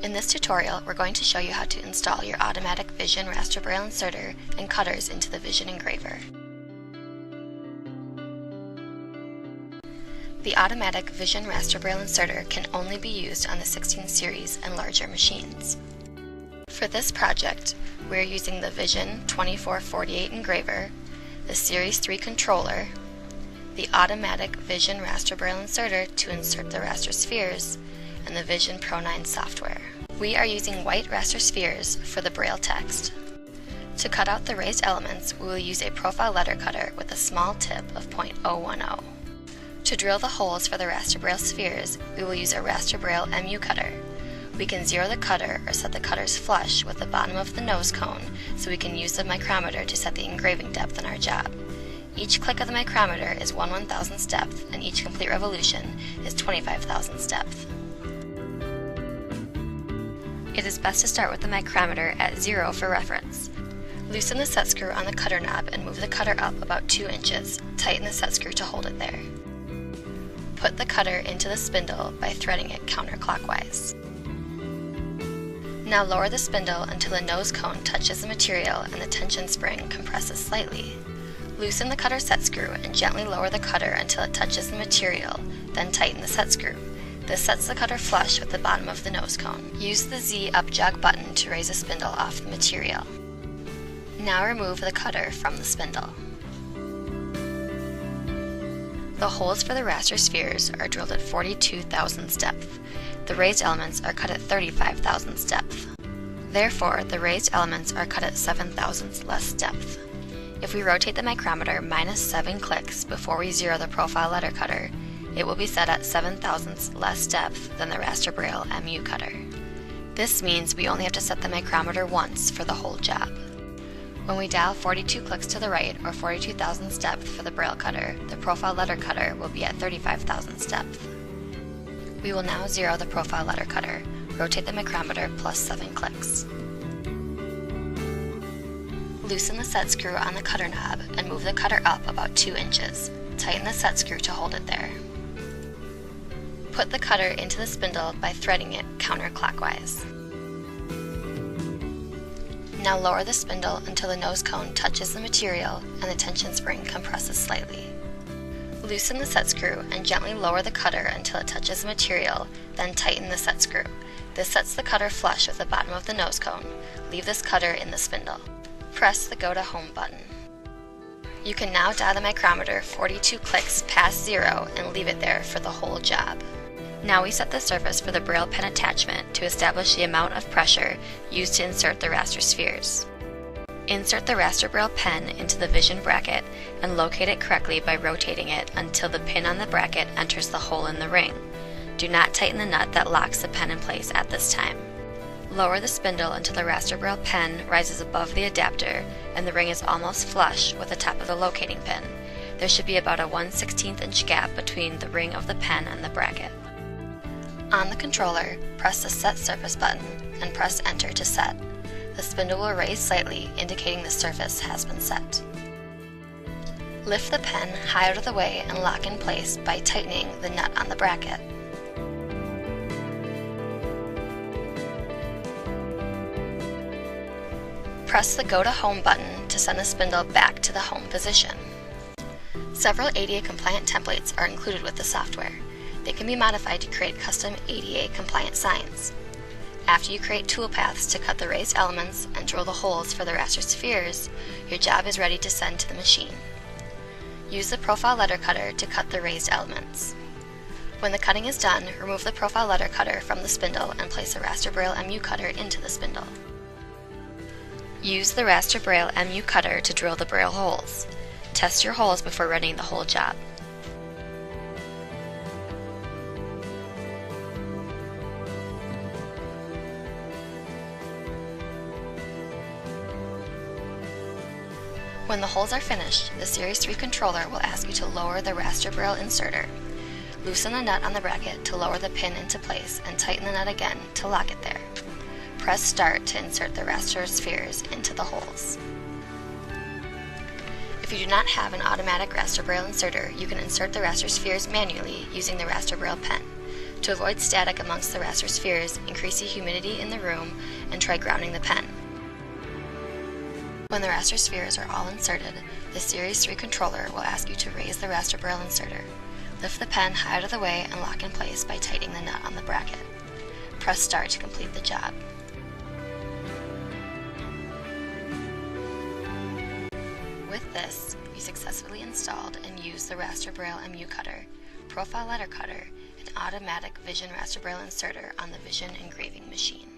In this tutorial, we're going to show you how to install your automatic Vision raster braille inserter and cutters into the Vision engraver. The automatic Vision raster braille inserter can only be used on the 16 series and larger machines. For this project, we're using the Vision 2448 engraver, the Series 3 controller, the automatic Vision raster braille inserter to insert the raster spheres, and the Vision Pro 9 software. We are using white raster spheres for the braille text. To cut out the raised elements, we will use a profile letter cutter with a small tip of .010. To drill the holes for the raster braille spheres, we will use a raster braille MU cutter. We can zero the cutter or set the cutters flush with the bottom of the nose cone so we can use the micrometer to set the engraving depth in our job. Each click of the micrometer is 1/1000th depth, and each complete revolution is 25,000th depth. It is best to start with the micrometer at 0 for reference. Loosen the set screw on the cutter knob and move the cutter up about 2 inches. Tighten the set screw to hold it there. Put the cutter into the spindle by threading it counterclockwise. Now lower the spindle until the nose cone touches the material and the tension spring compresses slightly. Loosen the cutter set screw and gently lower the cutter until it touches the material, then tighten the set screw. This sets the cutter flush with the bottom of the nose cone. Use the Z up jog button to raise the spindle off the material. Now remove the cutter from the spindle. The holes for the raster spheres are drilled at 42,000th depth. The raised elements are cut at 35,000th depth. Therefore, the raised elements are cut at 7,000th less depth. If we rotate the micrometer -7 clicks before we zero the profile letter cutter, it will be set at 7,000th less depth than the raster braille MU cutter. This means we only have to set the micrometer once for the whole job. When we dial 42 clicks to the right, or 42,000th depth for the braille cutter, the profile letter cutter will be at 35,000th depth. We will now zero the profile letter cutter. Rotate the micrometer +7 clicks. Loosen the set screw on the cutter knob and move the cutter up about 2 inches. Tighten the set screw to hold it there. Put the cutter into the spindle by threading it counterclockwise. Now lower the spindle until the nose cone touches the material and the tension spring compresses slightly. Loosen the set screw and gently lower the cutter until it touches the material, then tighten the set screw. This sets the cutter flush with the bottom of the nose cone. Leave this cutter in the spindle. Press the Go to Home button. You can now dial the micrometer 42 clicks past 0 and leave it there for the whole job. Now we set the surface for the braille pen attachment to establish the amount of pressure used to insert the raster spheres. Insert the raster braille pen into the Vision bracket and locate it correctly by rotating it until the pin on the bracket enters the hole in the ring. Do not tighten the nut that locks the pen in place at this time. Lower the spindle until the raster braille pen rises above the adapter and the ring is almost flush with the top of the locating pin. There should be about a 1/16 inch gap between the ring of the pen and the bracket. On the controller, press the Set Surface button and press Enter to set. The spindle will raise slightly, indicating the surface has been set. Lift the pen high out of the way and lock in place by tightening the nut on the bracket. Press the Go to Home button to send the spindle back to the home position. Several ADA compliant templates are included with the software. They can be modified to create custom ADA compliant signs. After you create toolpaths to cut the raised elements and drill the holes for the raster spheres, your job is ready to send to the machine. Use the profile letter cutter to cut the raised elements. When the cutting is done, remove the profile letter cutter from the spindle and place the raster braille MU cutter into the spindle. Use the raster braille MU cutter to drill the braille holes. Test your holes before running the whole job. When the holes are finished, the Series 3 controller will ask you to lower the raster braille inserter. Loosen the nut on the bracket to lower the pin into place and tighten the nut again to lock it there. Press Start to insert the raster spheres into the holes. If you do not have an automatic raster braille inserter, you can insert the raster spheres manually using the raster braille pen. To avoid static amongst the raster spheres, increase the humidity in the room and try grounding the pen. When the raster spheres are all inserted, the Series 3 controller will ask you to raise the raster Braille inserter. Lift the pen high out of the way and lock in place by tightening the nut on the bracket. Press start to complete the job. With this, you successfully installed and used the raster Braille MU cutter, profile letter cutter, and automatic Vision raster Braille inserter on the Vision engraving machine.